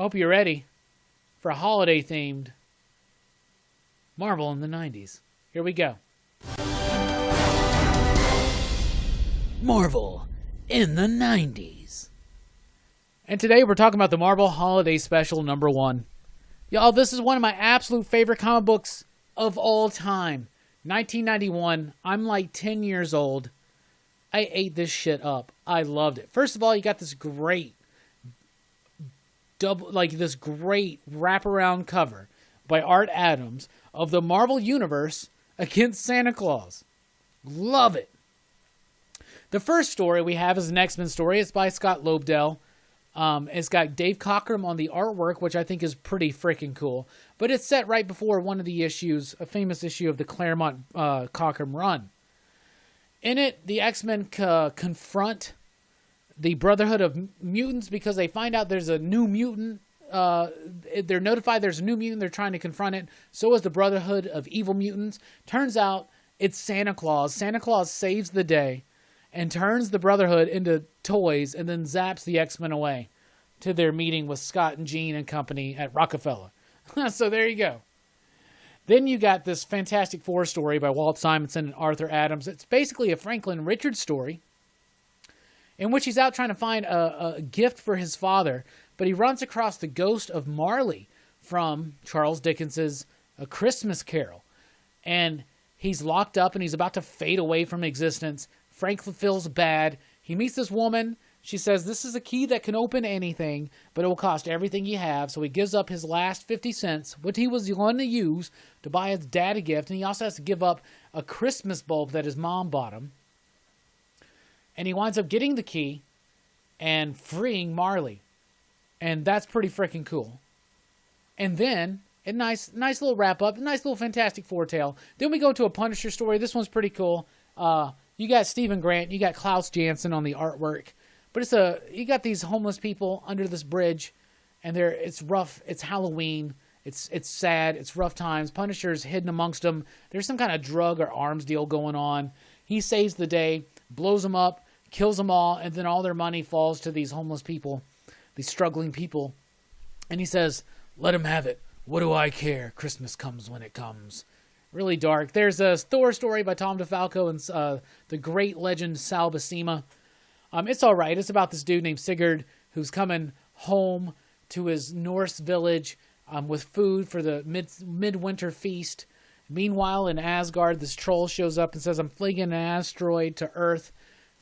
Hope you're ready for a holiday-themed Marvel in the 90s. Here we go. Marvel in the 90s. And today we're talking about the Marvel Holiday Special #1. Y'all, this is one of my absolute favorite comic books of all time. 1991. I'm like 10 years old. I ate this shit up. I loved it. First of all, you got this great wraparound cover by Art Adams of the Marvel Universe against Santa Claus. Love it. The first story we have is an X-Men story. It's by Scott Lobdell. It's got Dave Cockrum on the artwork, which I think is pretty freaking cool. But it's set right before one of the issues, a famous issue of the Claremont Cockrum run. In it, the X-Men confront the Brotherhood of Mutants because they find out there's a new mutant. They're notified there's a new mutant. They're trying to confront it. So is the Brotherhood of Evil Mutants. Turns out it's Santa Claus. Santa Claus saves the day and turns the Brotherhood into toys and then zaps the X-Men away to their meeting with Scott and Jean and company at Rockefeller. So there you go. Then you got this Fantastic Four story by Walt Simonson and Arthur Adams. It's basically a Franklin Richards story in which he's out trying to find a gift for his father, but he runs across the ghost of Marley from Charles Dickens's A Christmas Carol. And he's locked up and he's about to fade away from existence. Franklin feels bad. He meets this woman. She says, this is a key that can open anything, but it will cost everything you have. So he gives up his last 50 cents, which he was going to use to buy his dad a gift. And he also has to give up a Christmas bulb that his mom bought him. And he winds up getting the key and freeing Marley. And that's pretty freaking cool. And then, a nice little wrap-up, a nice little Fantastic Four tale. Then we go to a Punisher story. This one's pretty cool. You got Stephen Grant, you got Klaus Janson on the artwork, but you got these homeless people under this bridge, and it's rough. It's Halloween. It's sad. It's rough times. Punisher's hidden amongst them. There's some kind of drug or arms deal going on. He saves the day, blows them up, kills them all, and then all their money falls to these homeless people, these struggling people. And he says, "Let them have it. What do I care? Christmas comes when it comes." Really dark. There's a Thor story by Tom DeFalco and the great legend Sal Buscema. It's all right. It's about this dude named Sigurd who's coming home to his Norse village with food for the midwinter feast. Meanwhile, in Asgard, this troll shows up and says, "I'm flinging an asteroid to Earth."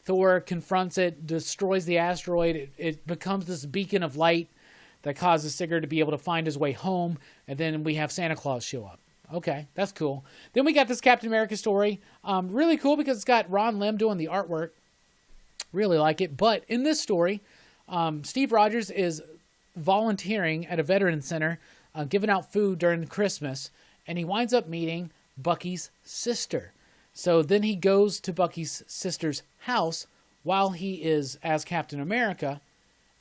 Thor confronts it, destroys the asteroid. It becomes this beacon of light that causes Sigurd to be able to find his way home. And then we have Santa Claus show up. Okay, that's cool. Then we got this Captain America story. Really cool because it's got Ron Lim doing the artwork. Really like it. But in this story, Steve Rogers is volunteering at a veteran center, giving out food during Christmas, and he winds up meeting Bucky's sister. So then he goes to Bucky's sister's house while he is as Captain America,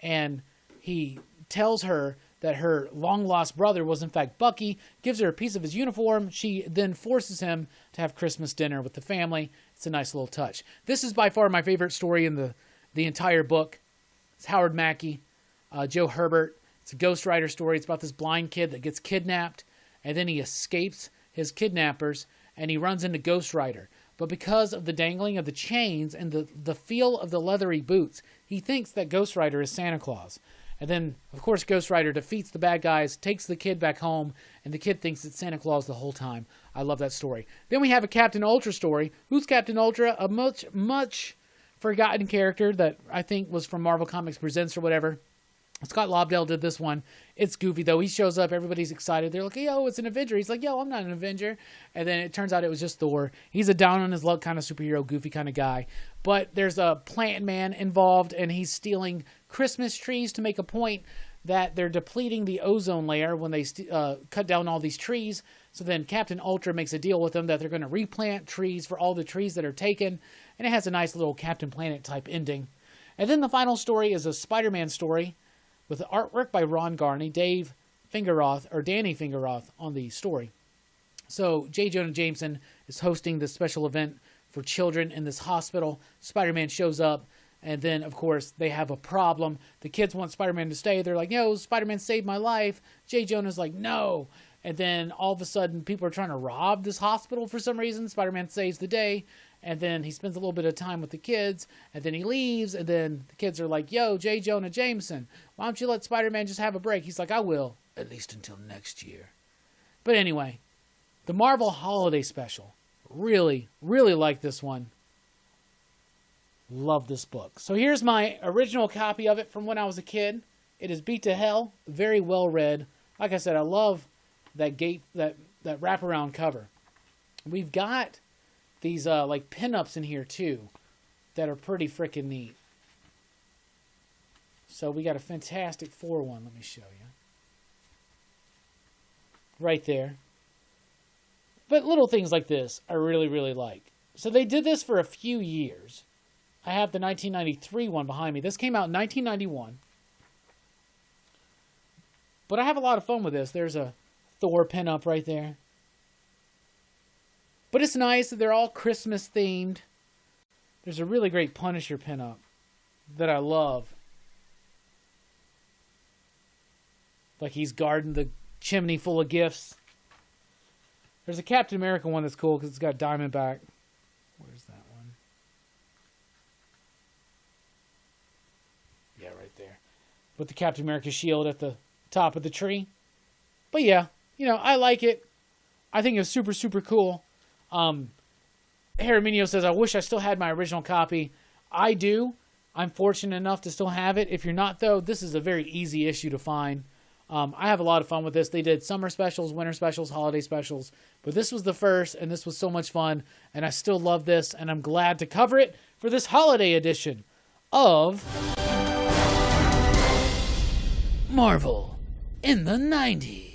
and he tells her that her long-lost brother was in fact Bucky, gives her a piece of his uniform. She then forces him to have Christmas dinner with the family. It's a nice little touch. This is by far my favorite story in the entire book. It's Howard Mackey, Joe Herbert. It's a Ghost Rider story. It's about this blind kid that gets kidnapped, and then he escapes his kidnappers, and he runs into Ghost Rider. But because of the dangling of the chains and the feel of the leathery boots, he thinks that Ghost Rider is Santa Claus. And then, of course, Ghost Rider defeats the bad guys, takes the kid back home, and the kid thinks it's Santa Claus the whole time. I love that story. Then we have a Captain Ultra story. Who's Captain Ultra? A much forgotten character that I think was from Marvel Comics Presents or whatever. Scott Lobdell did this one. It's goofy, though. He shows up. Everybody's excited. They're like, yo, it's an Avenger. He's like, yo, I'm not an Avenger. And then it turns out it was just Thor. He's a down-on-his-luck kind of superhero, goofy kind of guy. But there's a plant man involved, and he's stealing Christmas trees to make a point that they're depleting the ozone layer when they cut down all these trees. So then Captain Ultra makes a deal with them that they're going to replant trees for all the trees that are taken. And it has a nice little Captain Planet type ending. And then the final story is a Spider-Man story with artwork by Ron Garney, Danny Fingeroth on the story. So J. Jonah Jameson is hosting this special event for children in this hospital. Spider-Man shows up. And then, of course, they have a problem. The kids want Spider-Man to stay. They're like, yo, Spider-Man saved my life. J. Jonah's like, no. And then all of a sudden, people are trying to rob this hospital for some reason. Spider-Man saves the day. And then he spends a little bit of time with the kids. And then he leaves. And then the kids are like, yo, J. Jonah Jameson, why don't you let Spider-Man just have a break? He's like, I will. At least until next year. But anyway, the Marvel Holiday Special. Really, really like this one. Love this book. So here's my original copy of it from when I was a kid. It is beat to hell. Very well read. Like I said, I love that wraparound cover. We've got these like pinups in here too that are pretty freaking neat. So we got a Fantastic Four one. Let me show you. Right there. But little things like this I really, really like. So they did this for a few years. I have the 1993 one behind me. This came out in 1991. But I have a lot of fun with this. There's a Thor pinup right there. But it's nice that they're all Christmas themed. There's a really great Punisher pinup that I love. Like he's guarding the chimney full of gifts. There's a Captain America one that's cool because it's got Diamondback. Where's that one? Yeah, right there. With the Captain America shield at the top of the tree. But yeah, I like it. I think it's super, super cool. Herminio says, I wish I still had my original copy. I do. I'm fortunate enough to still have it. If you're not, though, this is a very easy issue to find. I have a lot of fun with this. They did summer specials, winter specials, holiday specials. But this was the first, and this was so much fun. And I still love this, and I'm glad to cover it for this holiday edition of Marvel in the 90s.